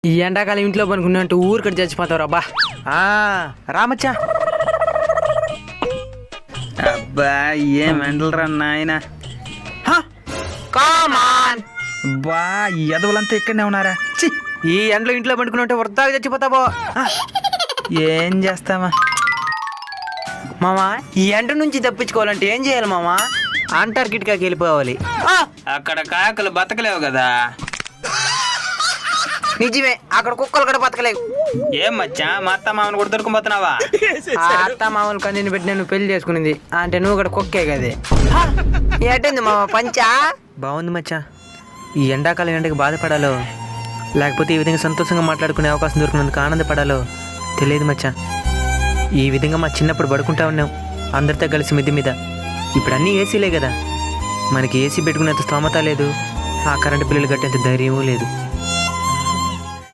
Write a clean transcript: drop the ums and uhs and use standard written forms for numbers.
ఈ ఎండాకాలం ఇంట్లో పనుకున్నట్టు ఊరికటి చచ్చిపోతావు అబ్బా. రామచ్చా. అబ్బా ఏం ఎండలరా నాయన. బా ఎదవులంతా ఇక్కడనే ఉన్నారా? ఈ ఎండలో ఇంట్లో పండుకున్నట్టు వృద్ధాగా చచ్చిపోతావో. ఏం చేస్తామా మామా, ఈ ఎండ నుంచి తప్పించుకోవాలంటే ఏం చేయాలి మామా? అంటార్కిటికాకి వెళ్ళిపోవాలి. అక్కడ కాకలు బతకలేవు కదా. నిజమే, అక్కడ కుక్కలు కూడా బతకలేవు. ఏం మచ్చా మా అత్త మామని కూడా దొరుకుపోతున్నావా? అత్త మామూలు కన్నీని పెట్టి నేను పెళ్లి చేసుకునేది అంటే నువ్వు కూడా కుక్కే కదే. ఏంటంది మామ పంచా? బాగుంది మచ్చా. ఈ ఎండాకాలం ఎండకి బాధపడాలో లేకపోతే ఈ విధంగా సంతోషంగా మాట్లాడుకునే అవకాశం దొరికినందుకు ఆనందపడాలో తెలియదు మచ్చా. ఈ విధంగా మా చిన్నప్పుడు పడుకుంటా ఉన్నాం అందరితో కలిసి మిద్ది మీద. ఇప్పుడు అన్నీ ఏసీలే కదా, మనకి ఏసీ పెట్టుకునేంత స్తోమత లేదు, ఆ కరెంటు బిల్లులు కట్టేంత ధైర్యమూ లేదు.